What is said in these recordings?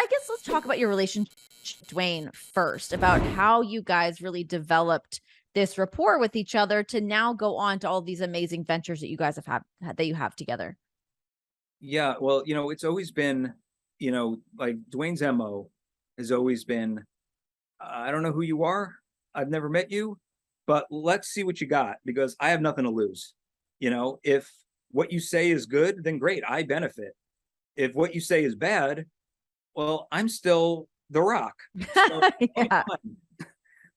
guess let's talk about your relationship with Dwayne first, about how you guys really developed this rapport with each other to now go on to all these amazing ventures that you guys have that you have together. Yeah, well, it's always been, like Dwayne's MO has always been, I don't know who you are. I've never met you, but let's see what you got because I have nothing to lose. If what you say is good, then great, I benefit. If what you say is bad, well, I'm still The Rock. So, Yeah.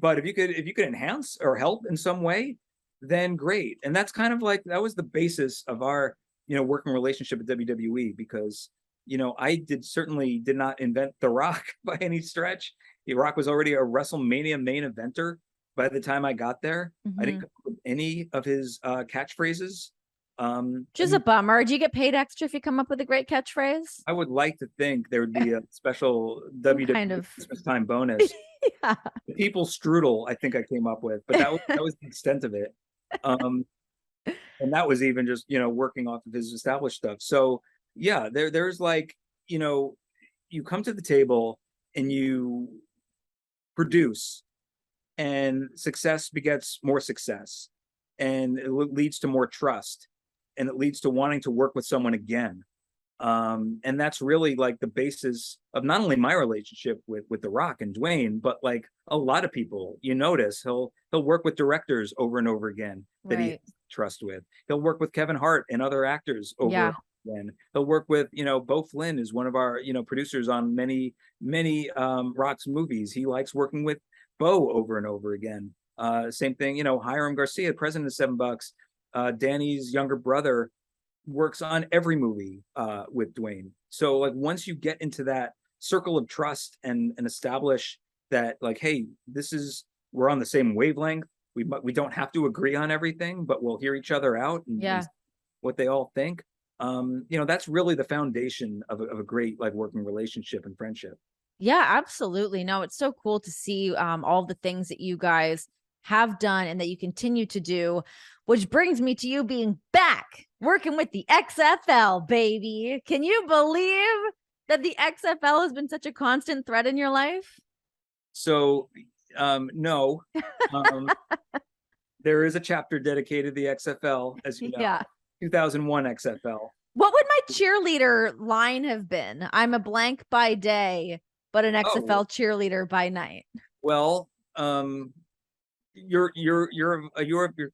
but if you could enhance or help in some way, then great. And that's kind of like that was the basis of our working relationship at WWE because I certainly did not invent The Rock by any stretch. The Rock was already a WrestleMania main eventer by the time I got there. I didn't come up with any of his catchphrases. Just a bummer. Do you get paid extra if you come up with a great catchphrase? I would like to think there would be a special Some WWE kind of Christmas time bonus. yeah. The people strudel, I think I came up with, but that was the extent of it. And that was even just working off of his established stuff. So yeah, there's like you come to the table and you produce, and success begets more success, and it leads to more trust, and it leads to wanting to work with someone again. And that's really like the basis of not only my relationship with The Rock and Dwayne, but like a lot of people. You notice he'll work with directors over and over again that he has trust with. He'll work with Kevin Hart and other actors over and over again. He'll work with Bo Flynn is one of our producers on many Rock's movies. He likes working with Bo over and over again. Same thing, Hiram Garcia, president of $7, Danny's younger brother, works on every movie with Dwayne. So like once you get into that circle of trust and establish that like, hey, we're on the same wavelength. We don't have to agree on everything, but we'll hear each other out and what they all think. That's really the foundation of a great like working relationship and friendship. Yeah, absolutely. No, it's so cool to see all the things that you guys have done and that you continue to do, which brings me to you being back working with the XFL, baby. Can you believe that the XFL has been such a constant thread in your life? So, no, there is a chapter dedicated to the XFL, as you know, 2001 XFL. What would my cheerleader line have been? I'm a blank by day, but an XFL cheerleader by night. Well, you're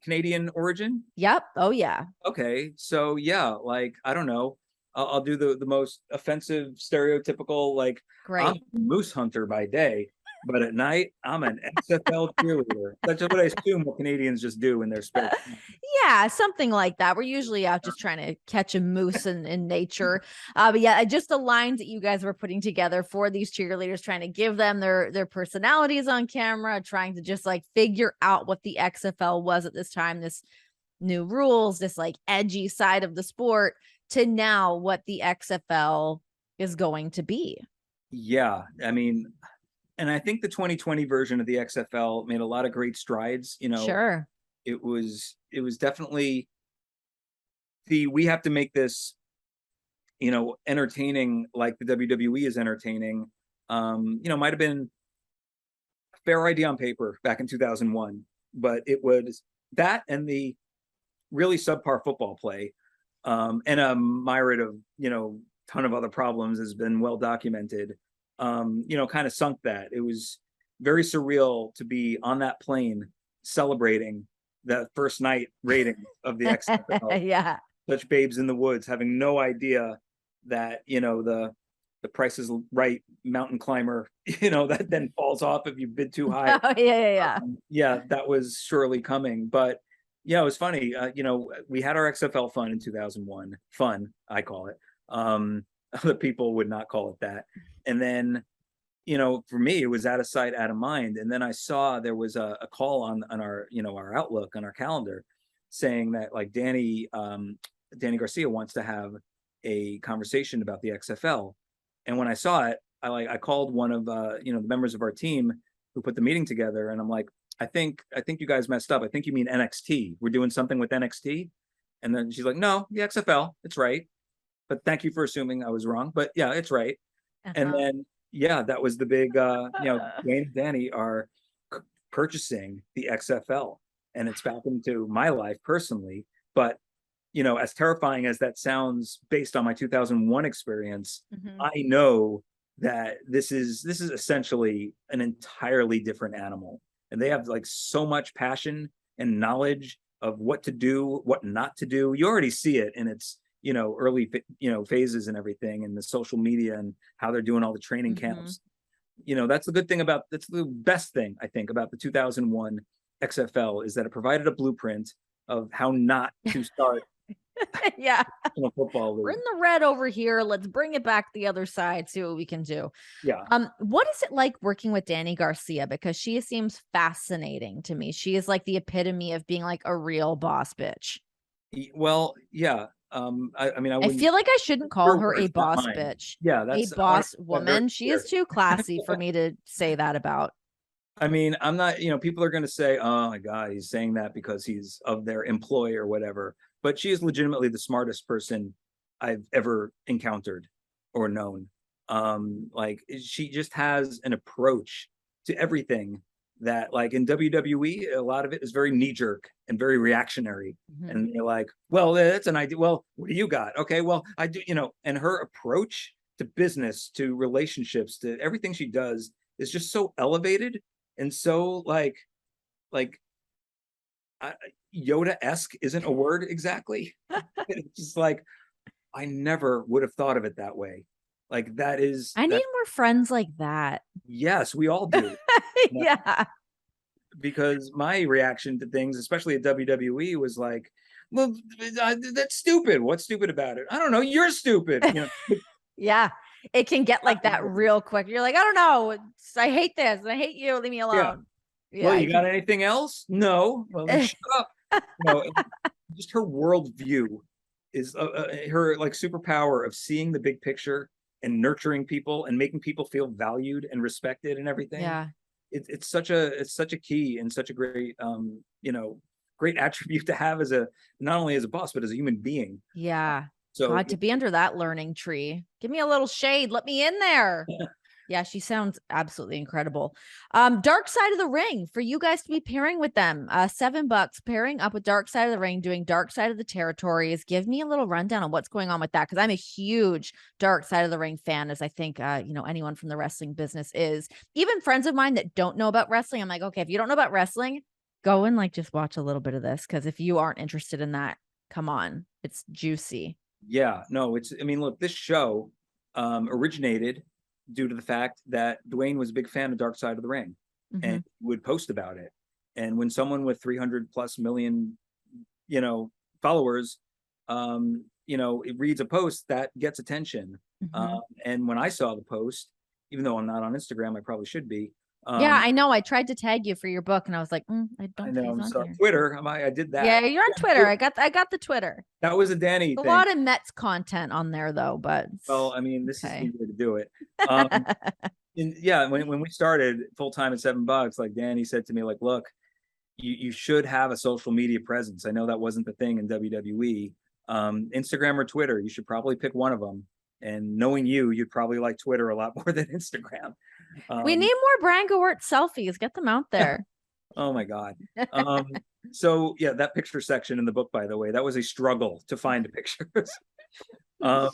Canadian origin? Yep. Oh yeah. Okay. So yeah, like I don't know. I'll do the most offensive stereotypical like great. I'm a moose hunter by day, but at night I'm an XFL cheerleader. That's just what I assume what Canadians just do in their spare time. Yeah, something like that. We're usually out just trying to catch a moose in nature. But yeah, just the lines that you guys were putting together for these cheerleaders, trying to give them their personalities on camera, trying to just like figure out what the XFL was at this time, this new rules, this like edgy side of the sport, to now what the XFL is going to be. Yeah, I mean, and I think the 2020 version of the XFL made a lot of great strides. Sure. It was definitely we have to make this entertaining like the WWE is entertaining. Might have been a fair idea on paper back in 2001, but it was that and the really subpar football play, and a myriad of ton of other problems has been well documented. Kind of sunk that. It was very surreal to be on that plane celebrating that first night rating of the XFL. Yeah. Such babes in the woods, having no idea that the Price is Right mountain climber, that then falls off if you bid too high. Oh, yeah. Yeah, that was surely coming. But yeah, it was funny. We had our XFL fun in 2001. Fun, I call it. Other people would not call it that. And then, for me, it was out of sight, out of mind. And then I saw there was a call on our, our Outlook, on our calendar, saying that like Danny Garcia wants to have a conversation about the XFL. And when I saw it, I called one of the members of our team who put the meeting together, and I'm like, I think you guys messed up. I think you mean NXT. We're doing something with NXT. And then she's like, no, the XFL, it's right. But thank you for assuming I was wrong. But yeah, it's right. And then, yeah, that was the big, Dwayne and Danny are purchasing the XFL, and it's back into my life personally. But, as terrifying as that sounds based on my 2001 experience, Mhm. I know that this is essentially an entirely different animal. And they have like so much passion and knowledge of what to do, what not to do. You already see it in its, early, phases and everything, and the social media and how they're doing all the training Mhm. camps. That's the good thing that's the best thing I think about the 2001 XFL, is that it provided a blueprint of how not to start Yeah. in a football We're league. in the red over here. Let's bring it back the other side, see what we can do. Yeah. What is it like working with Danny Garcia? Because she seems fascinating to me. She is like the epitome of being like a real boss bitch. Well, yeah. I mean, I I wouldn't. feel like I shouldn't call Her her a words, not boss mine. bitch, Yeah, a I want to boss make that very woman. She is clear. too classy for me to say that about. I mean, I'm not, people are going to say, oh my God, he's saying that because he's of their employ or whatever. But she is legitimately the smartest person I've ever encountered or known. Like she just has an approach to everything that, like in WWE, a lot of it is very knee jerk and very reactionary. Mhm. And you're like, well, that's an idea. Well, what do you got? Okay, well, I do, and her approach to business, to relationships, to everything she does is just so elevated and so like Yoda-esque isn't a word exactly. It's just like I never would have thought of it that way. Like I need that more friends like that. yes, we all do. Yeah. Because my reaction to things, especially at WWE, was like, well, that's stupid. What's stupid about it? I don't know. You're stupid. Yeah. It can get like that real quick. You're like, I don't know. I hate this. I hate you. Leave me Yeah. alone. Well, Yeah. you got anything else? No. Well, then shut up. Just her worldview is her like superpower of seeing the big picture and nurturing people and making people feel valued and respected and everything. Yeah. It's such a key and such a great great attribute to have as a, not only as a boss but as a human being. Yeah. So God, to be under that learning tree. Give me a little shade. Let me in there. Yeah, she sounds absolutely incredible. Dark Side of the Ring, for you guys to be pairing with them. $7 pairing up with Dark Side of the Ring, doing Dark Side of the Territories. Give me a little rundown on what's going on with that, because I'm a huge Dark Side of the Ring fan, as I think anyone from the wrestling business is. Even friends of mine that don't know about wrestling, I'm like, okay, if you don't know about wrestling, go and like just watch a little bit of this, because if you aren't interested in that, come on, it's juicy. yeah, no, I mean, look, this show originated due to the fact that Dwayne was a big fan of Dark Side of the Ring Mm-hmm. and would post about it. And when someone with 300 plus million, followers, it reads a post that gets attention. Mm-hmm. And when I saw the post, even though I'm not on Instagram, I probably should be. Yeah, I know. I tried to tag you for your book, and I was like, I I don't think know he's I'm on sorry. here. Twitter, I did that. Yeah, you're on Twitter. I got the Twitter. That was a Danny A thing. lot of Mets content on there though, but Well, I mean, this is the okay. way to do it. Yeah, when we started full time at $7, like Danny said to me, like, look, you should have a social media presence. I know that wasn't the thing in WWE. Instagram or Twitter, you should probably pick one of them. And knowing you, you'd probably like Twitter a lot more than Instagram. We need more Brian Gewirtz selfies. Get them out there. Oh my God. So yeah, that picture section in the book, by the way, that was a struggle to find the pictures. um,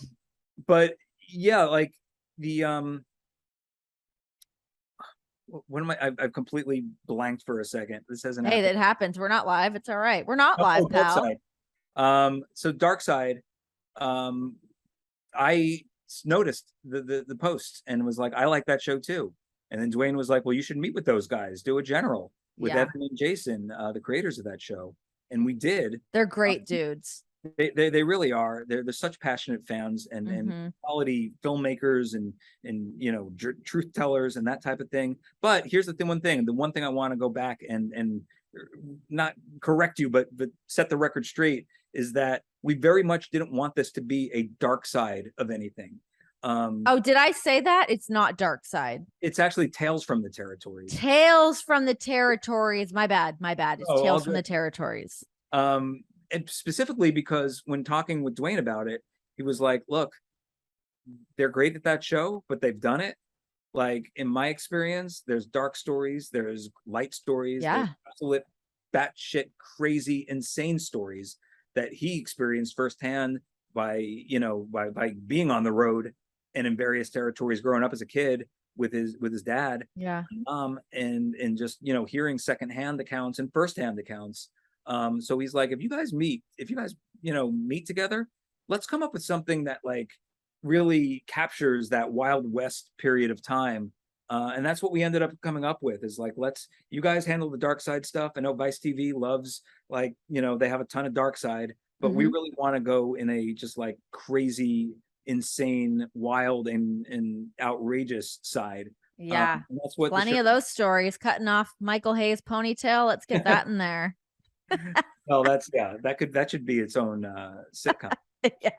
but yeah, like the what am I've completely blanked for a second. This hasn't Hey, happened. that happens. We're not live. It's all right. We're not Oh, live, Dark pal. Side. So Dark Side, I noticed the post and was like, I like that show too. And then Dwayne was like, well, you should meet with those guys, do a general with Yeah. Evan and Jason, the creators of that show. And we did. They're great dudes. They really are. They're such passionate fans and quality filmmakers and truth tellers and that type of thing. But here's the one thing I want to go back and not correct you, but set the record straight, is that we very much didn't want this to be a dark side of anything. Oh, did I say that? It's not Dark Side. It's actually Tales from the Territories. Tales from the Territories. My bad. It's Tales from the Territories. And specifically because when talking with Dwayne about it, he was like, look, they're great at that show, but they've done it. Like in my experience, there's dark stories, there's light stories, there's Yeah. absolute batshit crazy, insane stories that he experienced firsthand by, by being on the road and in various territories growing up as a kid with his dad, Yeah. and just, hearing secondhand accounts and firsthand accounts. So he's like, if you guys, meet together, let's come up with something that like really captures that Wild West period of time. And that's what we ended up coming up with, is like, let's, you guys handle the dark side stuff. I know Vice TV loves, like, they have a ton of dark side, but we Mhm. really want to go in a just like crazy, insane, wild, and outrageous side. Yeah. And that's what the Plenty show. of those stories, cutting off Michael Hayes' ponytail. Let's get that in there. Well, that's, yeah, that should be its own sitcom. Yeah.